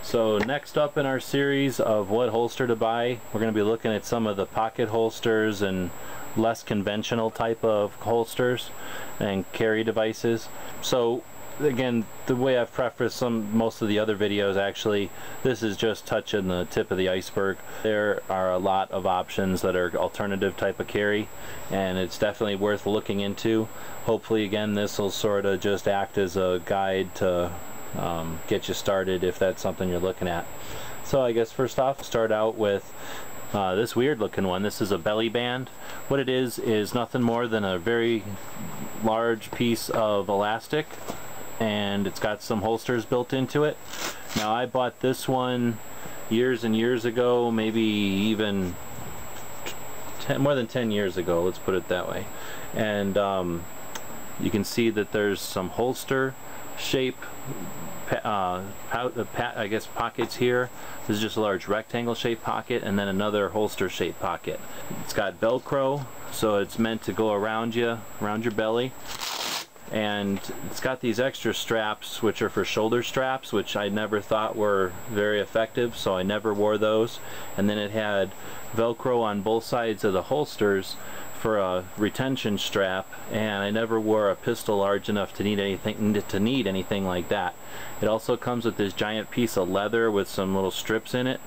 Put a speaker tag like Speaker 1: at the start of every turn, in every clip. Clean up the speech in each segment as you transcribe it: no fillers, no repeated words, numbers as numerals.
Speaker 1: So next up in our series of what holster to buy, we're going to be looking at some of the pocket holsters and less conventional type of holsters and carry devices. So again, the way I've prefaced most of the other videos, actually, this is just touching the tip of the iceberg. There are a lot of options that are alternative type of carry, and it's definitely worth looking into. Hopefully, again, this will sort of just act as a guide to get you started if that's something you're looking at. So I guess first off, start out with this weird looking one. This is a belly band. What it is nothing more than a very large piece of elastic, and it's got some holsters built into it. Now I bought this one years and years ago, maybe even more than 10 years ago, let's put it that way. And you can see that there's some holster shape I guess pockets here. This is just a large rectangle shaped pocket, and then another holster shaped pocket. It's got Velcro, so it's meant to go around you, around your belly. And it's got these extra straps which are for shoulder straps, which I never thought were very effective, so I never wore those. And then it had Velcro on both sides of the holsters for a retention strap, and I never wore a pistol large enough to need anything like that. It also comes with this giant piece of leather with some little strips in it,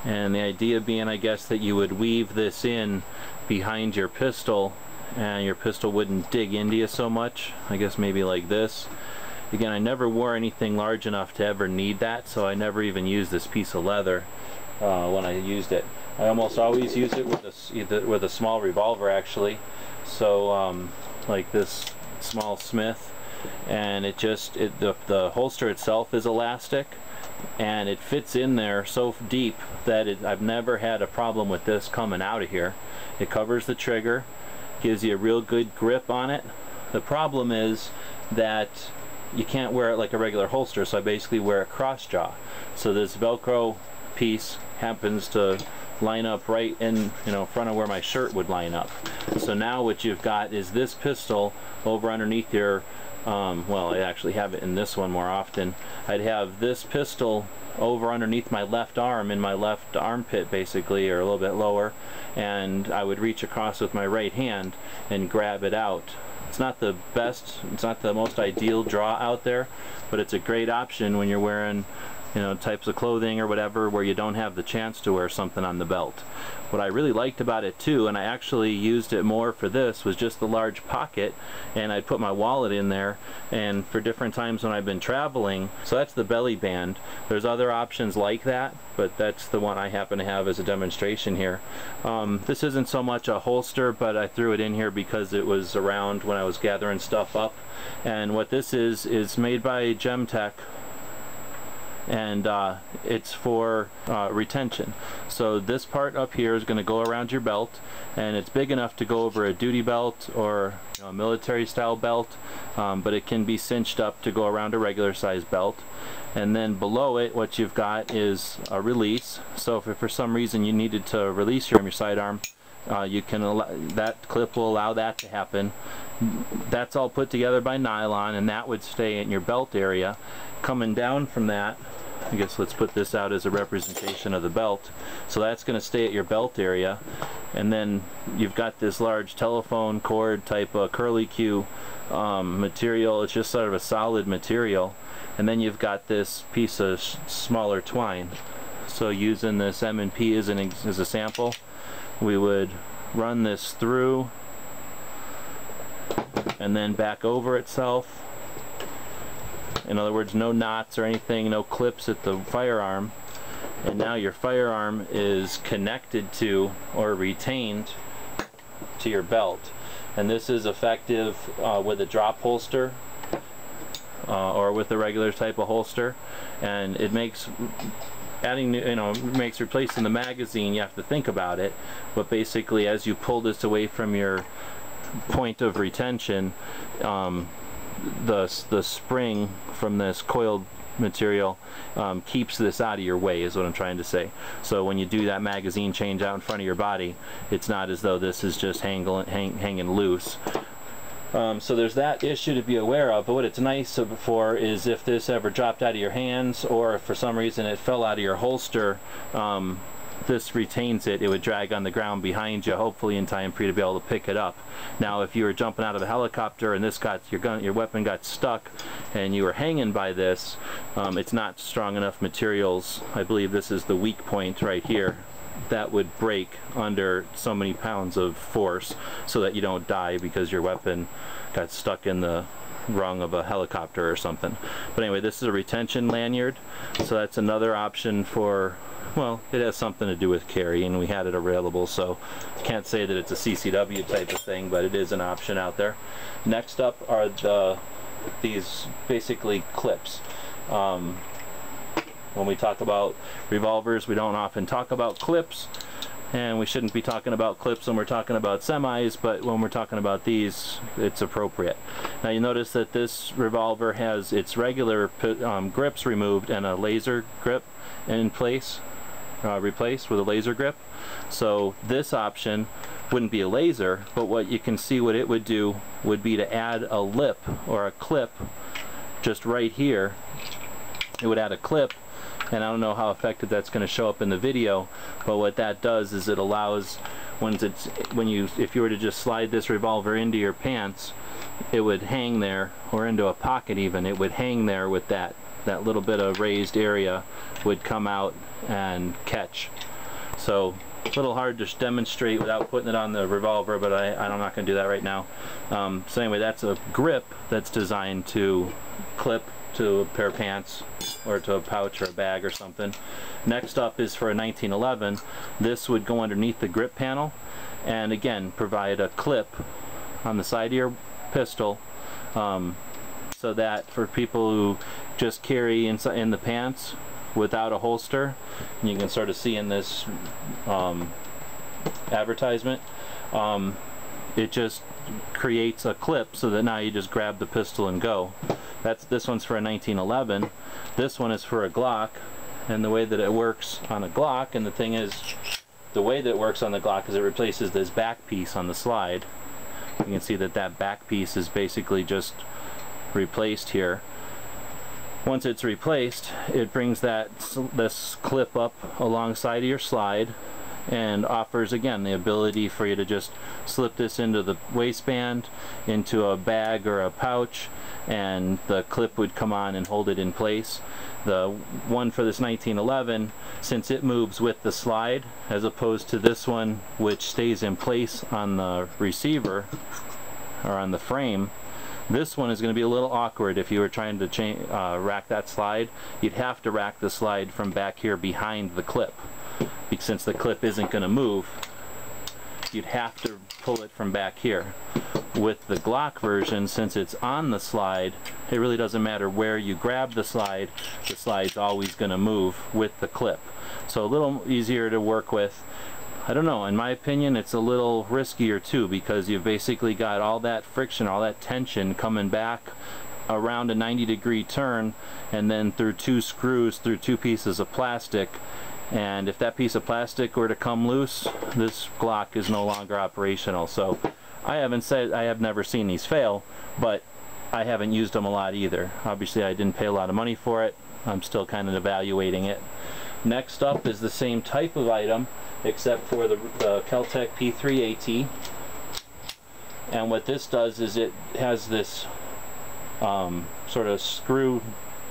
Speaker 1: and the idea being, I guess, that you would weave this in behind your pistol and your pistol wouldn't dig into you so much. I guess maybe like this. Again, I never wore anything large enough to ever need that, so I never even used this piece of leather when I used it. I almost always use it with a small revolver, actually. So like this small Smith, and the holster itself is elastic, and it fits in there so deep that I've never had a problem with this coming out of here. It covers the trigger, gives you a real good grip on it. The problem is that you can't wear it like a regular holster, so I basically wear it cross jaw. So this Velcro piece happens to line up right in front of where my shirt would line up. So now what you've got is this pistol over underneath your well, I actually have it in this one more often. I'd have this pistol over underneath my left arm, in my left armpit basically, or a little bit lower, and I would reach across with my right hand and grab it out. It's not the best, it's not the most ideal draw out there, but it's a great option when you're wearing types of clothing or whatever where you don't have the chance to wear something on the belt. What I really liked about it too, and I actually used it more for this, was just the large pocket, and I'd put my wallet in there, and for different times when I've been traveling. So that's the belly band. There's other options like that, but that's the one I happen to have as a demonstration here. This isn't so much a holster, but I threw it in here because it was around when I was gathering stuff up. And what this is made by Gemtch, and it's for retention. So this part up here is going to go around your belt, and it's big enough to go over a duty belt or a military style belt, but it can be cinched up to go around a regular size belt. And then below it, what you've got is a release. So if for some reason you needed to release your sidearm, you can that clip will allow that to happen. That's all put together by nylon, and that would stay in your belt area. Coming down from that, I guess let's put this out as a representation of the belt. So that's going to stay at your belt area, and then you've got this large telephone cord type of curly Q material. It's just sort of a solid material, and then you've got this piece of smaller twine. So using this M&P as a sample, we would run this through and then back over itself. In other words, no knots or anything, no clips at the firearm, and now your firearm is connected to or retained to your belt. And this is effective with a drop holster or with a regular type of holster, and it makes makes replacing the magazine, you have to think about it, but basically as you pull this away from your point of retention, the spring from this coiled material keeps this out of your way, is what I'm trying to say. So when you do that magazine change out in front of your body, it's not as though this is just hanging loose. So there's that issue to be aware of, but what it's nice for is if this ever dropped out of your hands, or if for some reason it fell out of your holster, this retains it. It would drag on the ground behind you, hopefully in time for you to be able to pick it up. Now if you were jumping out of a helicopter and this got your weapon got stuck and you were hanging by this, it's not strong enough materials. I believe this is the weak point right here, that would break under so many pounds of force, so that you don't die because your weapon got stuck in the rung of a helicopter or something. But anyway, this is a retention lanyard, so that's another option for, well, it has something to do with carry, and we had it available, so can't say that it's a CCW type of thing, but it is an option out there. Next up are these basically clips. When we talk about revolvers, we don't often talk about clips, and we shouldn't be talking about clips when we're talking about semis, but when we're talking about these, it's appropriate. Now you notice that this revolver has its regular grips removed and a laser grip in place, replaced with a laser grip. So this option wouldn't be a laser, but what you can see what it would do would be to add a lip or a clip just right here. It would add a clip, and I don't know how effective that's going to show up in the video, but what that does is it allows, if you were to just slide this revolver into your pants, it would hang there, or into a pocket even, it would hang there with that little bit of raised area would come out and catch. So a little hard to demonstrate without putting it on the revolver, but I'm not going to do that right now. So anyway, that's a grip that's designed to clip to a pair of pants or to a pouch or a bag or something. Next up is for a 1911. This would go underneath the grip panel and again provide a clip on the side of your pistol, so that for people who just carry in the pants without a holster, and you can sort of see in this advertisement, it just creates a clip so that now you just grab the pistol and go. This one's for a 1911. This one is for a Glock, and the way that it works on a Glock, and the thing is, the way that it works on the Glock is it replaces this back piece on the slide. You can see that that back piece is basically just replaced here. Once it's replaced, it brings this clip up alongside of your slide and offers again the ability for you to just slip this into the waistband, into a bag or a pouch, and the clip would come on and hold it in place. The one for this 1911, since it moves with the slide as opposed to this one which stays in place on the receiver or on the frame, this one is going to be a little awkward if you were trying to rack that slide. You'd have to rack the slide from back here behind the clip. Since the clip isn't going to move, you'd have to pull it from back here. With the Glock version, since it's on the slide, it really doesn't matter where you grab the slide's always going to move with the clip. So a little easier to work with. I don't know, in my opinion it's a little riskier too, because you've basically got all that friction, all that tension coming back around a 90-degree turn, and then through two screws, through two pieces of plastic. And if that piece of plastic were to come loose, this Glock is no longer operational. So I have never seen these fail, but I haven't used them a lot either. Obviously I didn't pay a lot of money for it. I'm still kind of evaluating it. Next up is the same type of item, except for the Keltec P3AT. And what this does is it has this sort of screw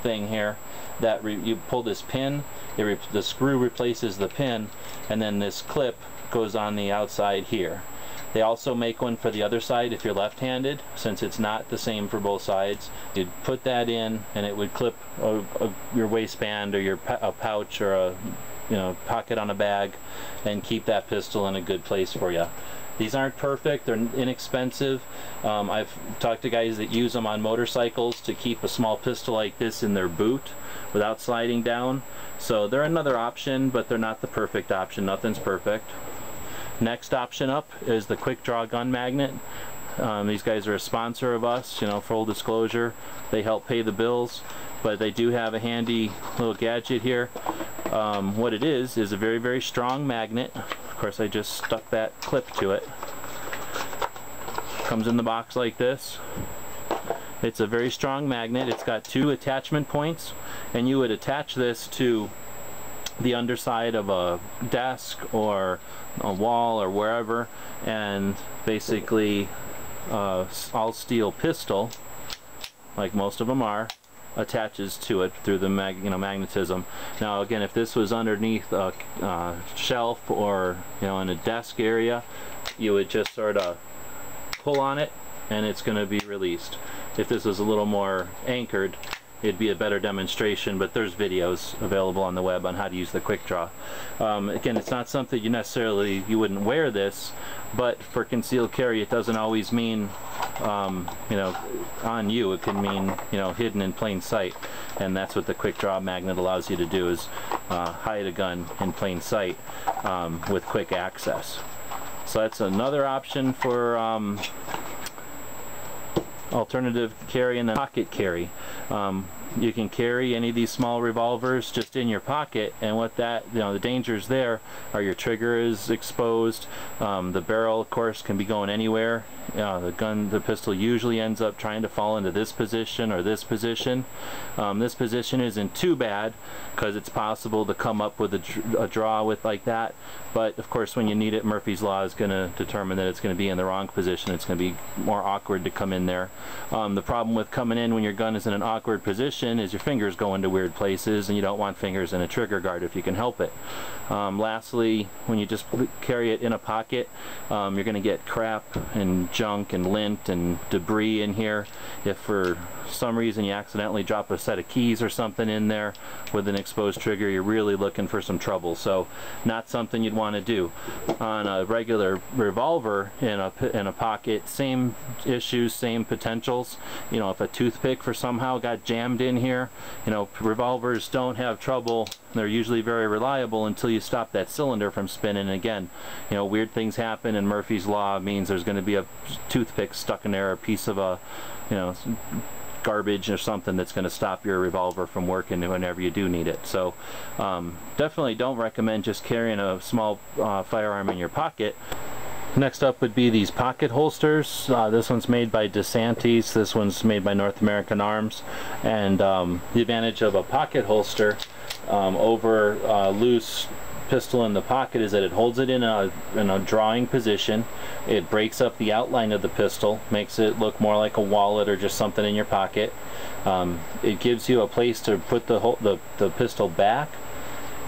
Speaker 1: thing here that you pull this pin, the screw replaces the pin, and then this clip goes on the outside here. They also make one for the other side if you're left-handed, since it's not the same for both sides. You'd put that in and it would clip your waistband or a pouch or a pocket on a bag and keep that pistol in a good place for you. These aren't perfect, they're inexpensive. I've talked to guys that use them on motorcycles to keep a small pistol like this in their boot without sliding down. So they're another option, but they're not the perfect option. Nothing's perfect. Next option up is the Quickdraw Gun Magnet. These guys are a sponsor of us, full disclosure. They help pay the bills, but they do have a handy little gadget here. What it is a very, very strong magnet. Of course, I just stuck that clip to it. Comes in the box like this. It's a very strong magnet. It's got 2 attachment points, and you would attach this to the underside of a desk or a wall or wherever, and basically all steel pistol, like most of them are, attaches to it through the magnetism. Now again, if this was underneath a shelf or in a desk area, you would just sort of pull on it and it's going to be released. If this was a little more anchored, it'd be a better demonstration, but there's videos available on the web on how to use the Quickdraw. Again, it's not something you wouldn't wear this, but for concealed carry, it doesn't always mean on you. It can mean hidden in plain sight, and that's what the Quickdraw magnet allows you to do, is hide a gun in plain sight with quick access. So that's another option for alternative carry. And then pocket carry. You can carry any of these small revolvers just in your pocket, and what that, the dangers there are your trigger is exposed, the barrel of course can be going anywhere. The pistol usually ends up trying to fall into this position or this position. This position isn't too bad because it's possible to come up with a draw with like that, but of course when you need it, Murphy's Law is going to determine that it's going to be in the wrong position. It's going to be more awkward to come in there. The problem with coming in when your gun is in an awkward position is your fingers go into weird places, and you don't want fingers in a trigger guard if you can help it. Lastly, when you just carry it in a pocket, you're going to get crap and junk and lint and debris in here. If for some reason you accidentally drop a set of keys or something in there with an exposed trigger, you're really looking for some trouble. So not something you'd want to do. On a regular revolver in a pocket, same issues, same potentials. If a toothpick for somehow got jammed in here, revolvers don't have trouble. They're usually very reliable until you stop that cylinder from spinning. Again, weird things happen, and Murphy's Law means there's going to be a toothpick stuck in there, a piece of a garbage or something that's going to stop your revolver from working whenever you do need it. So definitely don't recommend just carrying a small firearm in your pocket. Next up would be these pocket holsters. This one's made by Desantis, this one's made by North American Arms, and the advantage of a pocket holster over loose pistol in the pocket is that it holds it in a drawing position. It breaks up the outline of the pistol, makes it look more like a wallet or just something in your pocket. It gives you a place to put the pistol back,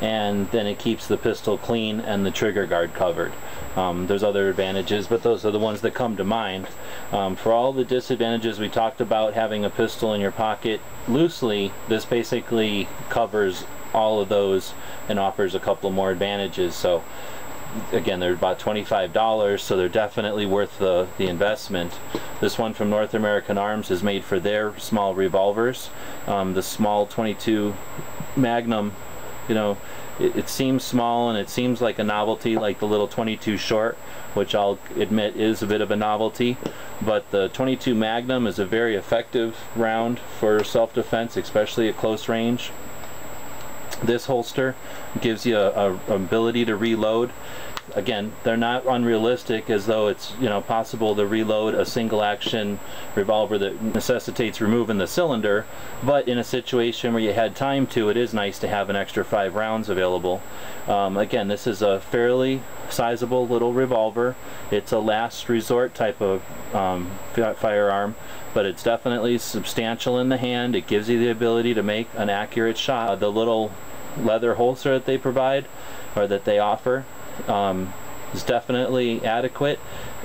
Speaker 1: and then it keeps the pistol clean and the trigger guard covered. There's other advantages, but those are the ones that come to mind. For all the disadvantages we talked about having a pistol in your pocket loosely, this basically covers all of those and offers a couple more advantages. So again, they're about $25, so they're definitely worth the investment. This one from North American Arms is made for their small revolvers. The small 22 Magnum, it seems small and it seems like a novelty, like the little 22 short, which I'll admit is a bit of a novelty, but the 22 Magnum is a very effective round for self-defense, especially at close range. This holster gives you a ability to reload. Again, they're not unrealistic, as though it's possible to reload a single action revolver that necessitates removing the cylinder, but in a situation where you had time to, it is nice to have an extra 5 rounds available. Again, this is a fairly sizable little revolver. It's a last resort type of firearm, but it's definitely substantial in the hand. It gives you the ability to make an accurate shot. The little leather holster that they provide, or that they offer, is definitely adequate.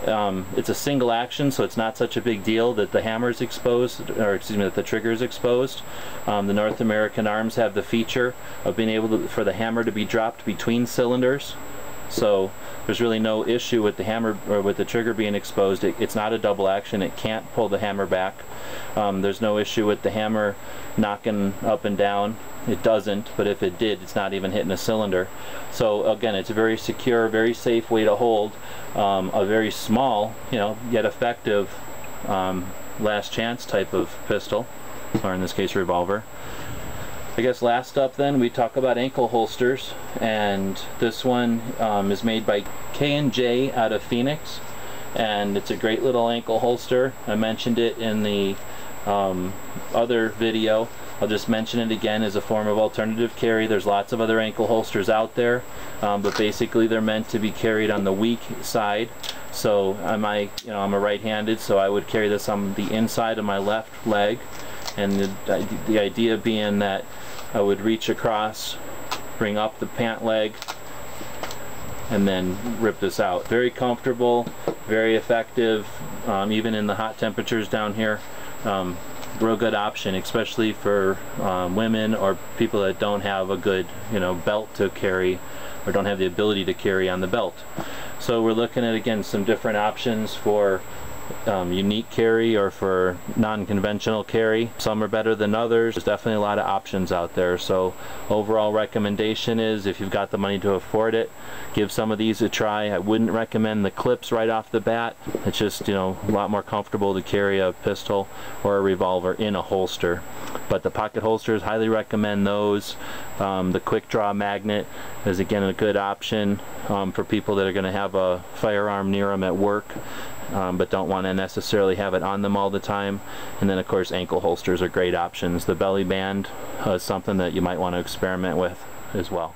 Speaker 1: It's a single action, so it's not such a big deal that the hammer is exposed, or excuse me, that the trigger is exposed. The North American Arms have the feature of being able for the hammer to be dropped between cylinders, so there's really no issue with the hammer or with the trigger being exposed. It's not a double action. It can't pull the hammer back. There's no issue with the hammer knocking up and down. It doesn't, but if it did, it's not even hitting a cylinder. So again, it's a very secure, very safe way to hold a very small, yet effective last chance type of pistol, or in this case revolver. I guess last up then, we talk about ankle holsters, and this one is made by KNJ out of Phoenix, and it's a great little ankle holster. I mentioned it in the other video. I'll just mention it again as a form of alternative carry. There's lots of other ankle holsters out there, but basically they're meant to be carried on the weak side. So I'm a right-handed, so I would carry this on the inside of my left leg, and the idea being that I would reach across, bring up the pant leg, and then rip this out. Very comfortable, very effective, even in the hot temperatures down here. Real good option, especially for women or people that don't have a good belt to carry, or don't have the ability to carry on the belt. So we're looking at, again, some different options for unique carry or for non-conventional carry. Some are better than others. There's definitely a lot of options out there. So overall recommendation is, if you've got the money to afford it, give some of these a try. I wouldn't recommend the clips right off the bat. It's just a lot more comfortable to carry a pistol or a revolver in a holster. But the pocket holsters, highly recommend those. The Quickdraw Magnet is, again, a good option for people that are going to have a firearm near them at work, but don't want to necessarily have it on them all the time. And then, of course, ankle holsters are great options. The belly band is something that you might want to experiment with as well.